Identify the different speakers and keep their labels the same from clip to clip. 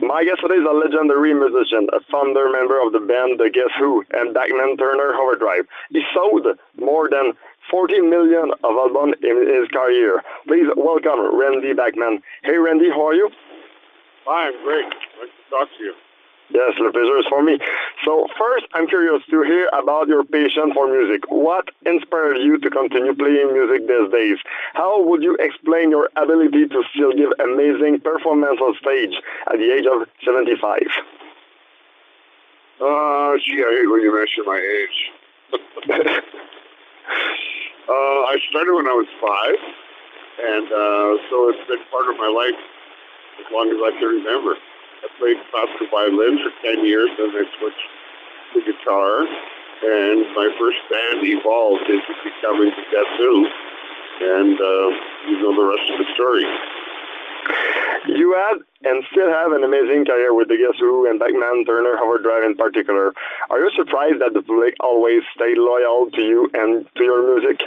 Speaker 1: My guest today is a legendary musician, a founder member of the band The Guess Who and Bachman-Turner Overdrive. He sold more than 14 million of albums in his career. Please welcome Randy Bachman. Hey Randy, how are you?
Speaker 2: Hi, I'm great. Nice to talk to you.
Speaker 1: Yes, the pleasure is for me. So first, I'm curious to hear about your passion for music. What inspired you to continue playing music these days? How would you explain your ability to still give amazing performance on stage at the age of 75?
Speaker 2: Gee, I hate when you mention my age. I started when I was 5, and so it's been part of my life as long as I can remember. I played classical violin for 10 years, then I switched to guitar, and my first band evolved into becoming the Guess Who, and you know the rest of the story.
Speaker 1: You had and still have an amazing career with the Guess Who and Bachman-Turner Overdrive in particular. Are you surprised that the public always stayed loyal to you and to your music?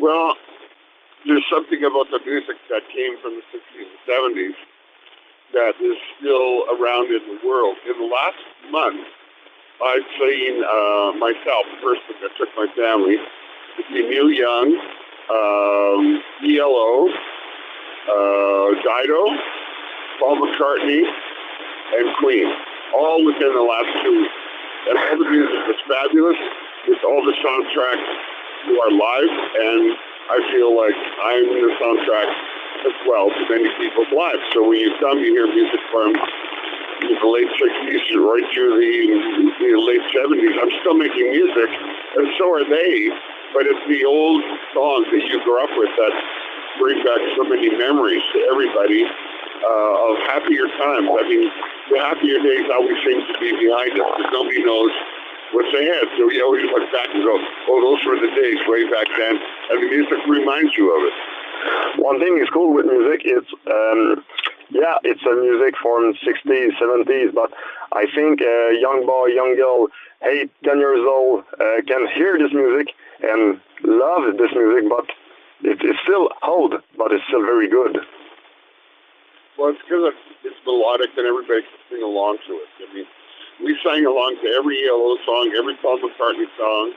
Speaker 2: Well, there's something about the music that came from the 60s and 70s that is still around in the world. In the last month, I've seen myself, personally, I took my family to see Yuan Yuan, ELO, Dido, Paul McCartney, and Queen, all within the last 2 weeks. And all the music was fabulous. It's all the soundtrack to our lives, and I feel like I'm the soundtrack as well to many people's lives. So when you come, you hear music from the late 60s right through the late 70s. I'm still making music, and so are they, but it's the old songs that you grew up with that bring back so many memories to everybody of happier times. I mean, the happier days always seem to be behind us because nobody knows what's ahead. So you always look back and go, oh, those were the days way back then, and the music reminds you of it.
Speaker 1: One thing is cool with music is, it's a music from 60s, 70s, but I think a young boy, young girl, 8, 10 years old, can hear this music and love this music, but it's still old, but it's still very good.
Speaker 2: Well, it's because it's melodic and everybody can sing along to it. I mean, we sang along to every ELO song, every Paul McCartney song,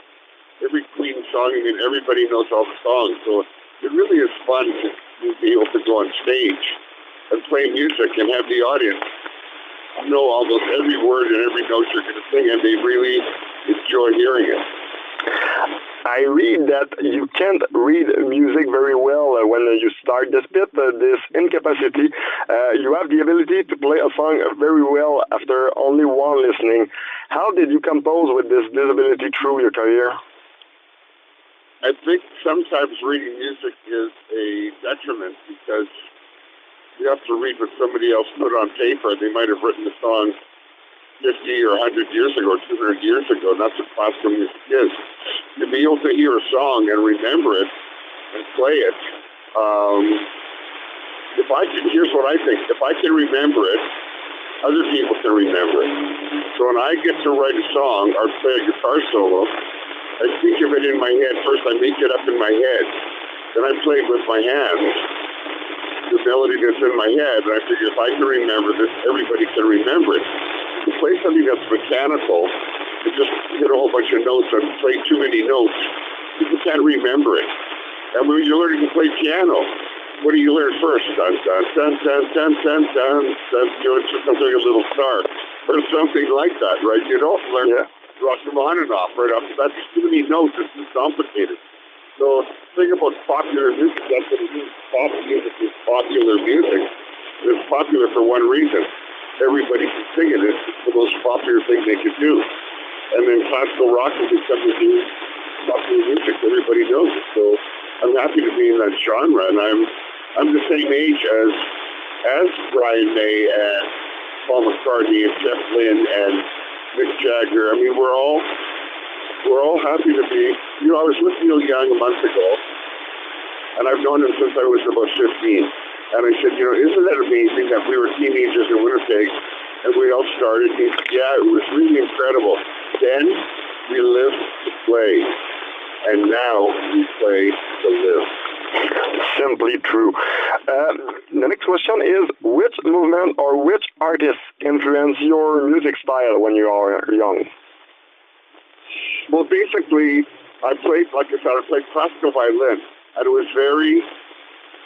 Speaker 2: every Queen song. I mean, everybody knows all the songs, so it really is fun to be able to go on stage and play music and have the audience know almost every word and every note you're going to sing, and they really enjoy hearing it.
Speaker 1: I read that you can't read music very well when you start this bit, this incapacity. You have the ability to play a song very well after only one listening. How did you compose with this disability through your career?
Speaker 2: I think sometimes reading music is a detriment because you have to read what somebody else put on paper. They might have written the song 50 or 100 years ago, 200 years ago. And that's what classical music is. To be able to hear a song and remember it and play it, here's what I think. If I can remember it, other people can remember it. So when I get to write a song or play a guitar solo, I think of it in my head. First, I make it up in my head. Then I play it with my hands. The melody that's in my head, and I figure if I can remember this, everybody can remember it. To play something that's mechanical, to just hit a whole bunch of notes and play too many notes, people can't remember it. And when you're learning to play piano, what do you learn first? Dun, dun, dun, dun, dun, dun, dun, dun. You know, it's something like a little star, or something like that, right? You don't learn Rachmaninoff right off. That's too many notes. It's too complicated. So think about popular music. That's what it is. Pop music is popular music. It's popular for one reason. Everybody can sing it. It's the most popular thing they could do. And then classical rock has become the new popular music. Everybody knows it. So I'm happy to be in that genre. And I'm the same age as Brian May and Paul McCartney and Jeff Lynne and Mick Jagger. I mean, we're all happy to be. You know, I was with Neil Young a month ago, and I've known him since I was about 15. And I said, you know, isn't that amazing that we were teenagers in Winnipeg and we all started? He said, yeah, it was really incredible. Then we lived to play, and now we play to live.
Speaker 1: Simply true. The next question is, which movement or which artist influence your music style when you are young?
Speaker 2: Well, basically, I played, like I said, I played classical violin, and it was very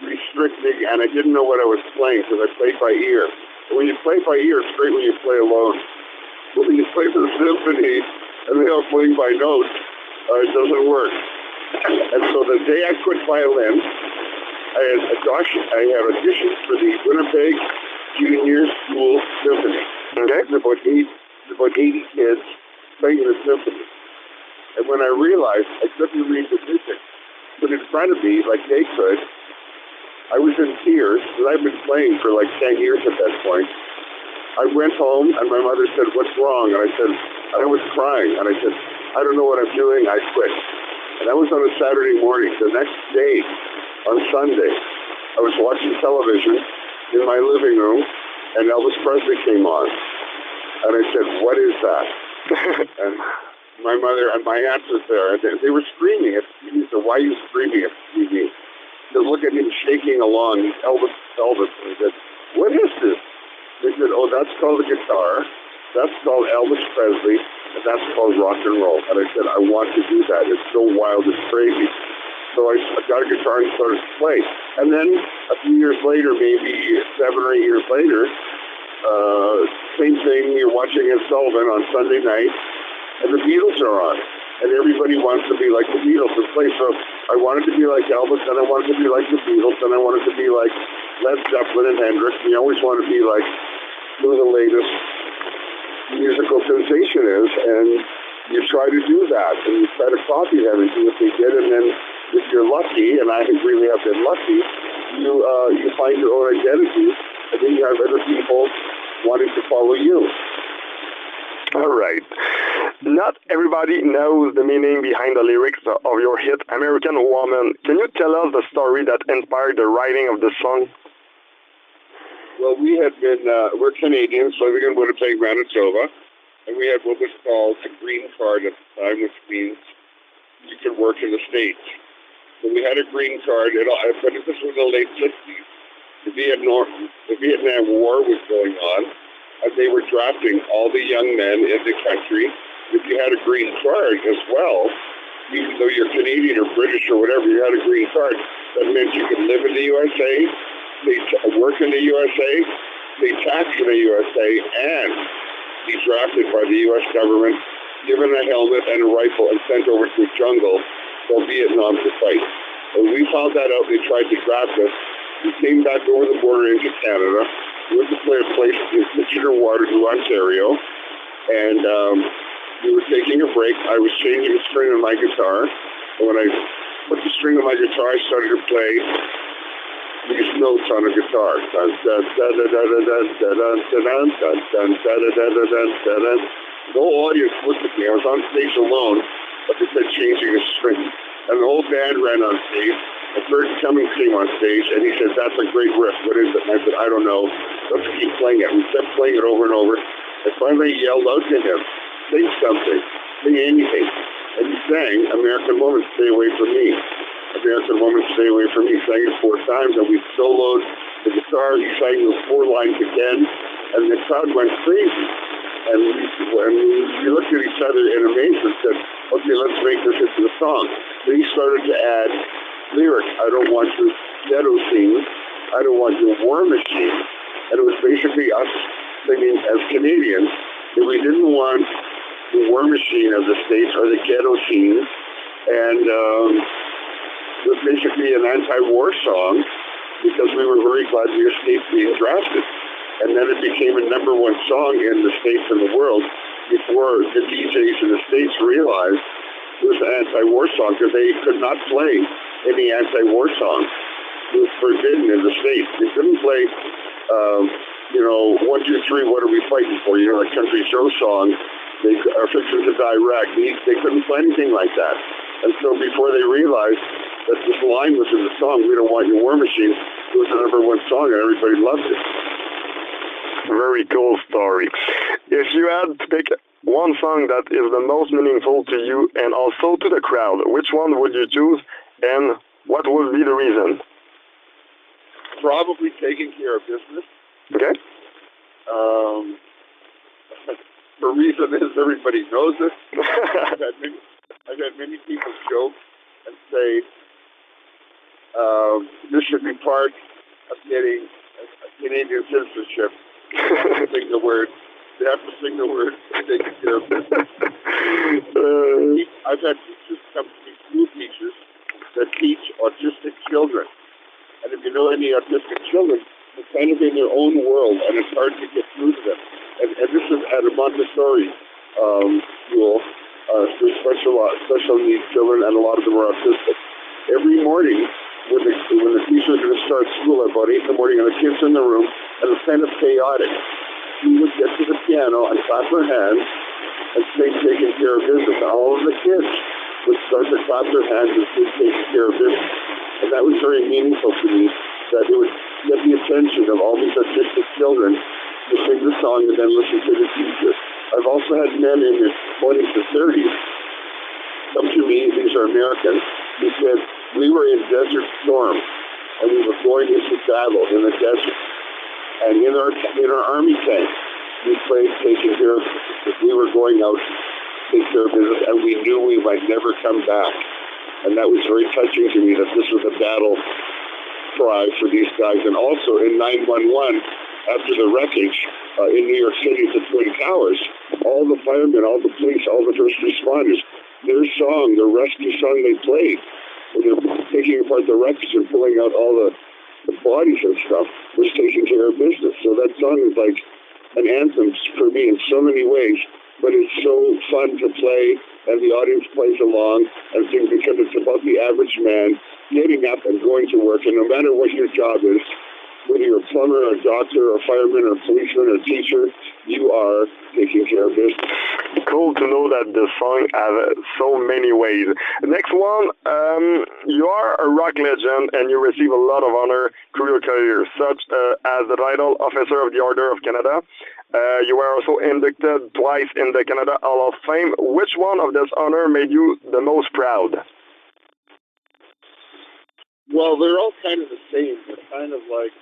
Speaker 2: restricting, and I didn't know what I was playing because I played by ear. And when you play by ear, it's great when you play alone. But when you play for the symphony and they all playing by notes, it doesn't work. And so the day I quit violin, I had auditioned for the Winnipeg Junior School Symphony.
Speaker 1: Okay.
Speaker 2: There's about 80 kids playing in the symphony. And when I realized I couldn't read the music, but in front of me, like they could, I was in tears, because I've been playing for like 10 years at that point. I went home, and my mother said, "What's wrong?" And I was crying, and I said, "I don't know what I'm doing, I quit." And that was on a Saturday morning. The next day, on Sunday, I was watching television in my living room, and Elvis Presley came on. And I said, "What is that?" And my mother and my aunt was there, and they were screaming at me. So, "Why are you screaming at me?" They look at him shaking along, Elvis. And I said, "What is this?" They said, "Oh, that's called a guitar. That's called Elvis Presley, and that's called rock and roll." And I said, "I want to do that. It's so wild, it's crazy." So I got a guitar and started to play. And then a few years later, maybe 7 or 8 years later, same thing, you're watching Ed Sullivan on Sunday night, and the Beatles are on. And everybody wants to be like the Beatles and play. So I wanted to be like Elvis, and I wanted to be like the Beatles, and I wanted to be like Led Zeppelin and Hendrix. You always want to be like who the latest musical sensation is, and you try to do that, and you try to copy them and do what they did, and then if you're lucky, and I really have been lucky, you find your own identity, and then you have other people wanting to follow you.
Speaker 1: All right. Not everybody knows the meaning behind the lyrics of your hit, American Woman. Can you tell us the story that inspired the writing of the song?
Speaker 2: Well, we had been, we're Canadians living in Winnipeg, Manitoba, and we had what was called a green card at the time, which means you could work in the States. So we had a green card, but this was the late 60s. The Vietnam War was going on, and they were drafting all the young men in the country. If you had a green card as well, even though you're Canadian or British or whatever, you had a green card, that meant you could live in the USA, they work in the USA, they tax in the USA, and be drafted by the U.S. government, given a helmet and a rifle, and sent over to the jungle for Vietnam to fight. When we found that out, they tried to draft us. We came back over the border into Canada. We went to play a place in Kitchener-Waterloo, Ontario, and we were taking a break. I was changing the string on my guitar, and when I put the string on my guitar, I started to play these notes on a guitar. Dun, dun, dun, dun, dun, dun, dun, dun, dun, dun, dun, dun, dun, dun, dun, dun. The whole audience looked at me. I was on stage alone, but they said changing a string. And the whole band ran on stage. And Bert Cummings came on stage, and he said, "That's a great riff. What is it?" And I said, "I don't know. Let's keep playing it." We kept playing it over and over. I finally yelled out to him, "Sing something. Sing anything." And he sang, "American Woman, Stay Away From Me. American Woman, Stay Away From Me." He sang it 4 times, and we soloed the guitar. He sang those 4 lines again, and the crowd went crazy. And we looked at each other in amazement and said, "Okay, let's make this into the song." Then he started to add lyrics. "I don't want your ghetto scene. I don't want your war machine." And it was basically us singing as Canadians that we didn't want the war machine of the States or the ghetto scene. And it was basically an anti-war song because we were very glad we escaped being drafted. And then it became a #1 song in the States and the world before the DJs in the States realized it was an anti-war song, because they could not play any anti-war song. It was forbidden in the States. They couldn't play, 1, 2, 3, what are we fighting for? Like Country Joe song, they are fixing to direct. They couldn't play anything like that. And so before they realized that this line was in the song, "We don't want your war machine," it was a #1 song, and everybody loved it.
Speaker 1: Very cool story. If you had to pick one song that is the most meaningful to you and also to the crowd, which one would you choose and What would be the reason?
Speaker 2: Probably taking care of business.
Speaker 1: Okay.
Speaker 2: The reason is everybody knows it. I've had many people joke and say this should be part of getting a Canadian citizenship. They have to sing the word. They have to sing the word. Taking care of business. I've had teachers come to me, school teachers, that teach autistic children. And if you know any autistic children, they're kind of in their own world, and it's hard to get through to them. And this is at a Montessori school for special needs children, and a lot of them are autistic. Every morning, when the teachers are going to start school at about 8 in the morning, and the kids in the room, and it's kind of chaotic, she would get to the piano and clap her hands and say, taking care of business. And all of the kids would start to clap their hands and say, taking care of business. And that was very meaningful to me, that it would get the attention of all these autistic children to sing the song and then listen to the teacher. I've also had men in their 20s and 30s come to me, these are Americans, who said, we were in Desert Storm, and we were going into battle in the desert. And in our army tank, we played taking care of business. We were going out to take care of business, and we knew we might never come back. And that was very touching to me, that this was a battle cry for these guys. And also in 911, after the wreckage in New York City at the Twin Towers, all the firemen, all the police, all the first responders, their song, the rescue song they played, when they were taking apart the wreckage and pulling out all the bodies and stuff, was taking care of business. So that song is like an anthem for me in so many ways, but it's so fun to play, and the audience plays along, and things, because it's about the average man getting up and going to work, and no matter what your job is, whether you're a plumber, a doctor, a fireman, or a policeman, or a teacher, you are taking care of business.
Speaker 1: Cool to know that the song has so many ways. Next one, you are a rock legend and you receive a lot of honor through your career, such as the title Officer of the Order of Canada. You were also inducted twice in the Canada Hall of Fame. Which one of this honor made you the most proud?
Speaker 2: Well, they're all kind of the same. They're kind of like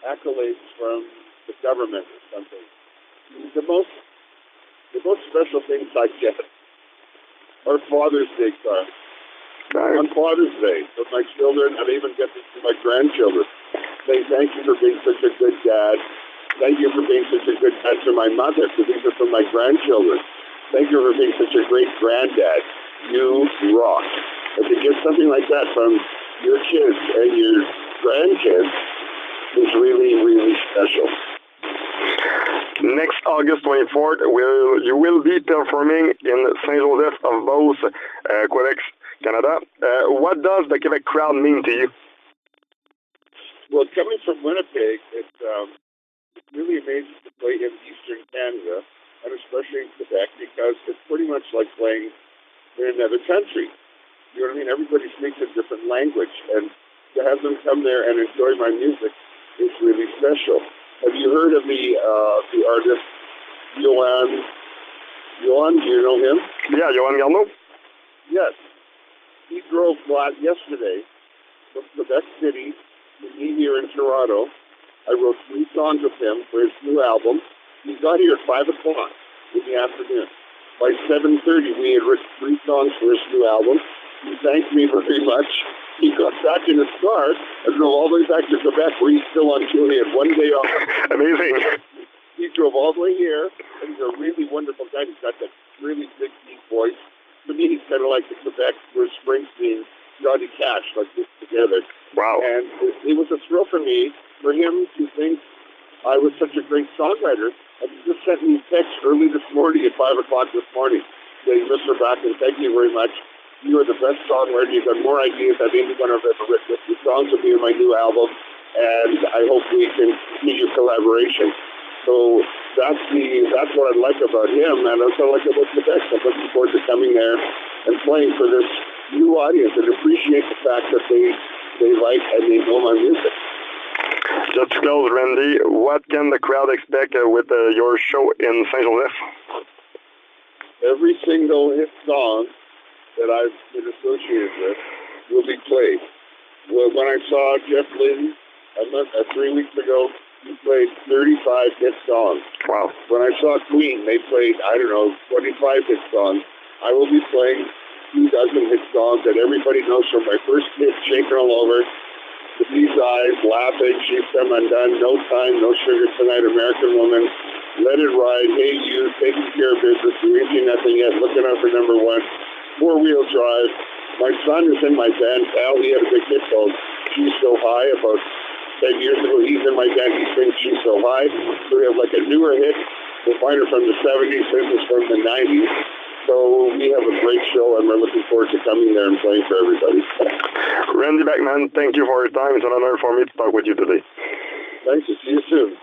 Speaker 2: accolades from the government or something. The most special things I get are Father's Day cards.
Speaker 1: Right.
Speaker 2: On Father's Day, with my children, and even get this to my grandchildren. Saying, thank you for being such a good dad. Thank you for being such a good dad to my mother, because these are from my grandchildren. Thank you for being such a great granddad. You rock. And to get something like that from your kids and your grandkids is really, really special.
Speaker 1: Next August 24th, you will be performing in St-Joseph Beauce, Quebec, Canada. What does the Quebec crowd mean to you?
Speaker 2: Well, coming from Winnipeg, it's really amazing to play in Eastern Canada, and especially in Quebec, because it's pretty much like playing in another country. You know what I mean? Everybody speaks a different language, and to have them come there and enjoy my music is really special. Have you heard of the artist Yuan Yuan? Do you know him?
Speaker 1: Yeah, Yuan Yuan.
Speaker 2: Yes. He drove yesterday from Quebec City to me here in Toronto. I wrote 3 songs with him for his new album. He got here at 5 o'clock in the afternoon. By 7:30, we had written 3 songs for his new album. He thanked me very much. He got back in his car and drove all the way back to Quebec, where he's still on tour. He had 1 day off.
Speaker 1: Amazing.
Speaker 2: He drove all the way here, and he's a really wonderful guy. He's got that really big, deep voice. To me, he's kind of like the Quebec Bruce Springsteen, Johnny Cash, like this together.
Speaker 1: Wow.
Speaker 2: And it was a thrill for me, for him to think I was such a great songwriter. And he just sent me a text early this morning at 5 o'clock this morning saying, Mr. Bachman, thank you very much. You are the best songwriter. You've got more ideas than anyone I've ever written. Your songs will be in my new album, and I hope we can continue collaboration. So that's what I like about him, and that's what I like about Quebec. I'm looking forward to coming there and playing for this new audience and appreciate the fact that they like and they know my music.
Speaker 1: Just to close, Randy, what can the crowd expect with your show in St-Joseph?
Speaker 2: Every single hit song that I've been associated with will be played. Well, when I saw Jeff Lynne 3 weeks ago, he played 35 hit songs.
Speaker 1: Wow.
Speaker 2: When I saw Queen, they played, 25 hit songs. I will be playing 2 dozen hit songs that everybody knows from my first hit, Shaking All Over, The Bee's Eyes, Laughing, She's Come Undone, No Time, No Sugar Tonight, American Woman, Let It Ride, Hey You, Taking Care of Business, Reaching Nothing Yet, Looking Out for Number One, Four Wheel Drive. My son is in my band, Al. He had a big hit called She's So High about 10 years ago. He's in my band. He sings She's So High. So we have like a newer hit. We'll find her from the 70s. This is from the 90s. So we have a great show, and we're looking forward to coming there and playing for everybody.
Speaker 1: Randy Bachman, thank you for your time. It's an honor for me to talk with you today.
Speaker 2: Thanks. See you soon.